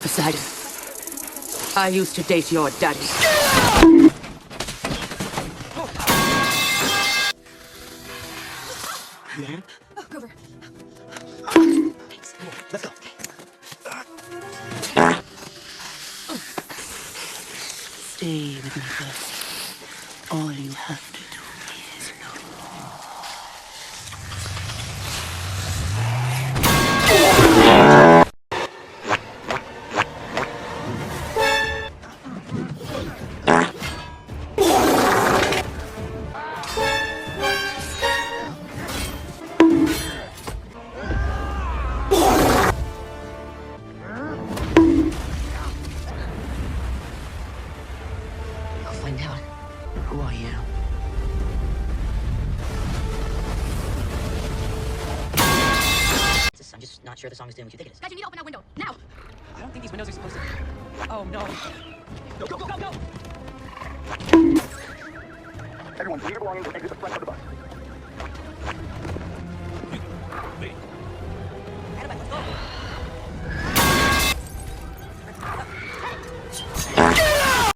Poseidon. I used to date your daddy. Oh, Grover. Thanks. Let's go. Stay with me first. All you have to do is know. I'll find out who I am. I'm just not sure the song is doing what you think it is. Guys, you need to open that window. Now! I don't think these windows are supposed to... Oh, no. Go, go, go, go, go! Everyone, leave your belongings and exit the front of the bus. Wait.